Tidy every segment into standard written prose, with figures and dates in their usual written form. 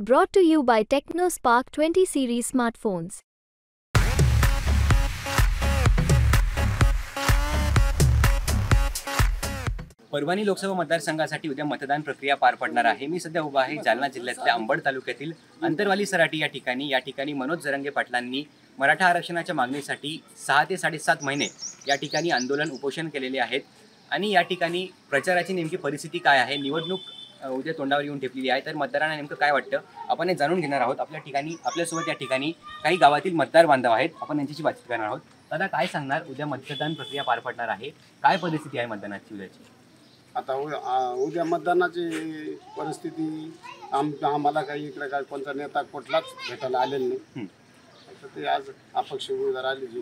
Brought to you by TechnoSpark 20 series smartphones. Parbhani Lok Sabha मतदारसंघासाठी उद्या मतदान प्रक्रिया पार पडणार आहे। मी सध्या उभा आहे जालना जिल्ह्यातल्या अंबड तालुक्यातील अंतरवाली सराटी या ठिकाणी मनोज जरंगे पाटलांनी मराठा आरक्षणाच्या मागणीसाठी 6 ते 7.5 महिने या ठिकाणी आंदोलन उपोषण केलेले आहेत आणि या ठिकाणी प्रचाराची नेमकी परिस्थिती काय आहे, निवडणूक उद्या तोंडावर येऊन ठेपलेली आहे, तर मतदारांना नेमकं काय वाटतं आपण हे जाणून घेणार आहोत। आपल्यासोबत या ठिकाणी काही गावातील मतदार बांधव आहेत, आपण यांच्याशी बातचीत करणार आहोत। दादा काय सांगणार, उद्या मतदान प्रक्रिया पार पडणार आहे, काय परिस्थिती आहे मतदानाची उद्याची? आता उद्या मतदानाची परिस्थिती आम्हाला काही इकडे काय कोणता नेता कुठलाच भेटायला आलेला नाही। ते आज अपक्ष उमेदवार आले जी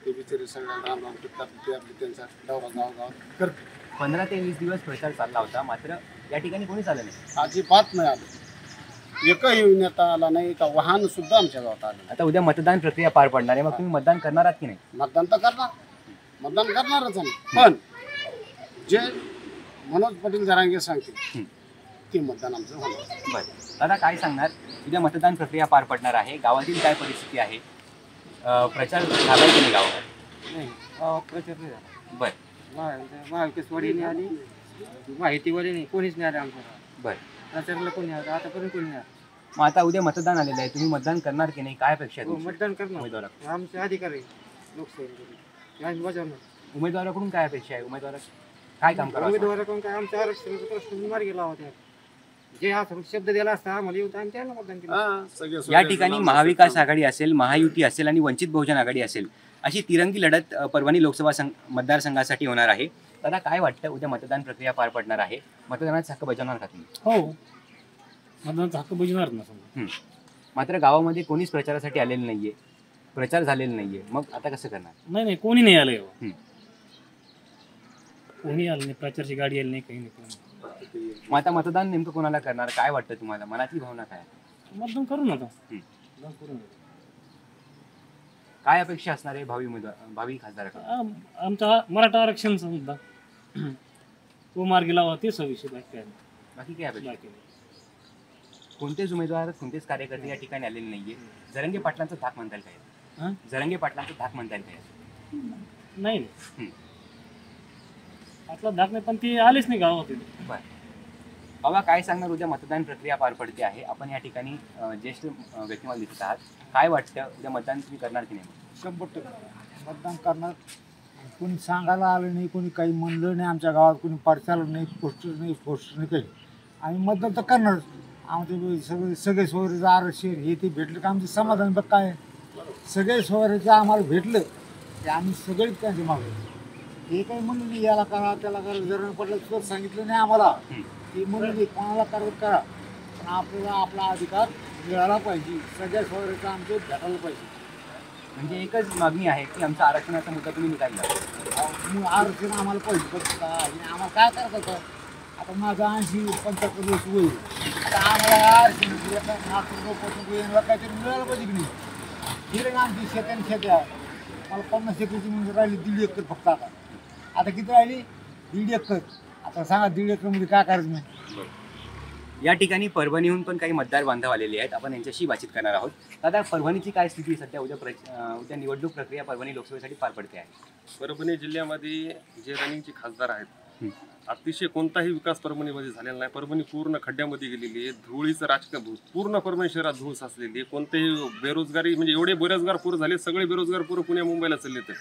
ते बिचारे सगळ्यांना राम ते आपली त्यांचा दौरा गाव करते। 15 ते 20 दिवस प्रचार चालला होता, मात्र या ठिकाणी कोणीच आलं नाही, अजिबात नाही आलं, एकही नेता आला नाही, का वाहन सुद्धा आमच्या गावात आलं। आता उद्या मतदान प्रक्रिया पार पडणार आहे, मग तुम्ही मतदान करणार आहात की नाही? मतदान तर करणार, मतदान करणारच आहे, पण जे मनोज पाटील जरांगे सांगतील ते मतदान आमचं होणार। बरं दादा काय सांगणार, उद्या मतदान प्रक्रिया पार पडणार आहे, गावातील काय परिस्थिती आहे, प्रचार झाला की नाही गावात? नाही प्रचार नाही झाला। बरं महाविकासवाडी नाही आली, माहितीवाली नाही, कोणीच नाही आलं आमच्या गावात। बरं प्रचाराला कोणी आलं आतापर्यंत कोणी नाही आलं। मग आता उद्या मतदान आलेलं आहे, तुम्ही मतदान करणार की नाही, काय अपेक्षा आहे? मतदान करणार, उमेदवाराकडून आमचे अधिकार आहे लोकसेवेकडे, आम्ही बजावणार। उमेदवाराकडून काय अपेक्षा आहे, उमेदवार काय काम करावं? उमेदवाराकडून काय आमच्या आरक्षणाचा प्रश्न मार्गी लावा, जे हा शब्द दिला असता आम्हाला येऊन आम्ही त्याला मतदान केलं। या ठिकाणी महाविकास आघाडी असेल, महायुती असेल आणि वंचित बहुजन आघाडी असेल, अशी तिरंगी लढत परभणी लोकसभा मतदारसंघासाठी होणार आहे। दादा काय वाटतं, उद्या मतदान प्रक्रिया पार पडणार आहे, मतदानाचा हक्क बजावणार का तुम्ही? हो, मतदानाचा हक्क बजावणार ना। मात्र गावामध्ये कोणीच प्रचारासाठी आलेलं नाहीये, प्रचार झालेला नाहीये, मग आता कसं करणार? नाही कोणी नाही आलं, कोणी आलं नाही, प्रचारची गाडी आली नाही, काही नाही। मग आता मतदान नेमकं कोणाला करणार, काय वाटतं तुम्हाला, मनातली भावना काय? मतदान करू ना, मतदान करू ना। काय अपेक्षा असणार आहे भावी खासदाराकडे? आमचा मराठा आरक्षणचा मुद्दा तो मार्गी लावा, तेच विषय, बाकी काय अपेक्षा? कोणतेच उमेदवार, कोणतेच कार्यकर्ते या ठिकाणी आलेले नाहीये, जरंगे पाटलांचा धाक म्हणता येईल काय? जरंगे पाटलांचा धाक म्हणता येईल काय? नाही आपला धाक नाही, पण ती आलीच नाही गावात। बरं बाबा काय सांगणार, उद्या मतदान प्रक्रिया पार पडते आहे, आपण या ठिकाणी ज्येष्ठ व्यक्तिमत्व दिसत आहात, काय वाटतं उद्या मतदान तुम्ही करणार की नाही? 100% मतदान करणार। कोणी सांगायला आलं नाही, कोणी काही म्हणलं नाही, आमच्या गावात कोणी प्रचार नाही, पोस्टर नाही काही, आम्ही मतदान तर करणारच। आमचे सगळे सोयरीचं आरक्षण हे ते भेटलं का आमचं समाधान। बघ काय सगळे सोयरीचं आम्हाला भेटलं ते आम्ही सगळेच त्यांचे मागं, हे काही म्हणलं नाही याला करा त्याला करा, जर पडलं सुद्धा सांगितलं नाही आम्हाला, ते म्हणलं नाही कोणाला करा, पण आपल्याला आपला अधिकार मिळाला पाहिजे, सगळ्या सोयरीचं आमचं भेटायला पाहिजे। म्हणजे एकच मागणी आहे की आमचा आरक्षणाचा मुद्दा तुम्ही निकाल द्या, आरक्षण आम्हाला पाहिजे फक्त। आम्हाला काय करायचं आता माझं 80-85 वर्ष होईल, आता आम्हाला आरक्षण काहीतरी मिळायला पाहिजे की नाही? दिलं ना आमची शेत्या मला 50 एकरची म्हणजे राहिली 1.5 एकर फक्त। आता किती राहिली? 1.5 एकर। आता सांगा 1.5 एकरमध्ये काय करायचं नाही? या ठिकाणी परभणीहून पण काही मतदार बांधव आलेले आहेत, आपण यांच्याशी बातचीत करणार आहोत। दादा परभणीची काय स्थिती सध्या, उद्या निवडणूक प्रक्रिया परभणी लोकसभेसाठी पार पडते आहे। परभणी जिल्ह्यामध्ये जे रनिंगचे खासदार आहेत, अतिशय कोणताही विकास परभणीमध्ये झालेला नाही। परभणी पूर्ण खड्ड्यामध्ये गेलेली आहे, धुळीचं राजकारण पूर्ण परभणी शहरात धूळ साचलेली आहे। कोणतेही बेरोजगारी म्हणजे एवढे बेरोजगार पूर झाले, सगळे बेरोजगार पूर पुणे मुंबईला चालले, तर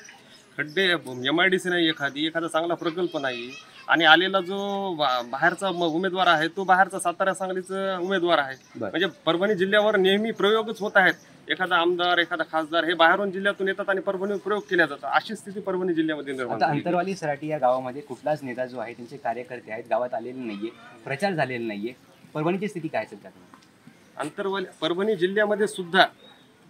खड्डे MIDC नाही, एखादा चांगला प्रकल्प नाही, आणि आलेला जो बाहेरचा उमेदवार आहे तो बाहेरचा सातारा सांगलीचा उमेदवार आहे। म्हणजे परभणी जिल्ह्यावर नेहमी प्रयोगच होत आहेत, एखादा आमदार एखादा खासदार हे बाहेरून जिल्ह्यातून येतात आणि परभणीवर प्रयोग केल्या जातात, अशी स्थिती परभणी जिल्ह्यामध्ये निर्माण झाली। अंतरवाली सराटी या गावामध्ये कुठलाच नेता जो आहे, त्यांचे कार्यकर्ते आहेत, गावात आलेले नाहीये, प्रचार झालेला नाहीये, परभणीची स्थिती काय असेल? परभणी जिल्ह्यामध्ये सुद्धा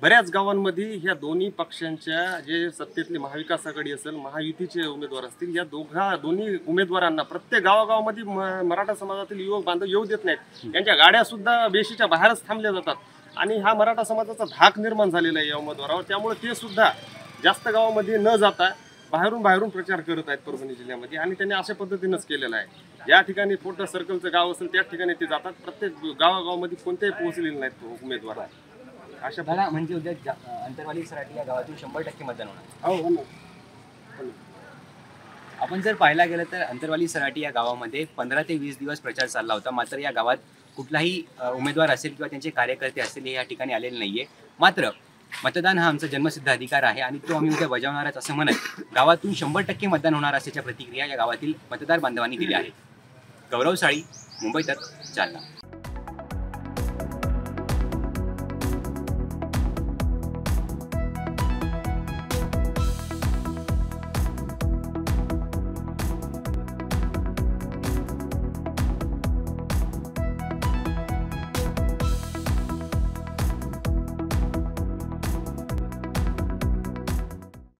बऱ्याच गावांमध्ये ह्या दोन्ही पक्षांच्या जे सत्तेतली महाविकास आघाडी असेल, महायुतीचे उमेदवार असतील, या दोन्ही उमेदवारांना प्रत्येक गावागावामध्ये मराठा समाजातील युवक बांधव येऊ देत नाहीत, त्यांच्या गाड्या सुद्धा बेशीच्या बाहेरच थांबल्या जातात, आणि हा मराठा समाजाचा धाक निर्माण झालेला आहे या उमेदवारावर। त्यामुळे ते सुद्धा जास्त गावामध्ये न जाता बाहेरून प्रचार करत आहेत परभणी जिल्ह्यामध्ये आणि त्यांनी अशा पद्धतीनंच केलेलं आहे। या ठिकाणी पोटा सर्कलचं गाव असेल त्या ठिकाणी ते जातात, प्रत्येक गावागावामध्ये कोणतेही पोहोचलेले नाहीत उमेदवार। अशा दादा म्हणजे उद्या अंतरवाली सराटी या गावातून 100% मतदान होणार। हो ना. आपण जर पाहायला गेलं तर अंतरवाली सराटी या गावामध्ये 15 ते 20 दिवस प्रचार चालला होता, मात्र या गावात कुठलाही उमेदवार असेल किंवा त्यांचे कार्यकर्ते असतील हे या ठिकाणी आलेले नाहीये। मात्र मतदान हा आमचा जन्मसिद्ध अधिकार आहे आणि तो आम्ही उद्या बजावणारच असं म्हणत गावातून 100% मतदान होणार असल्याच्या प्रतिक्रिया या गावातील मतदार बांधवांनी दिल्या आहेत। गौरव साळी, मुंबई तक, जालना।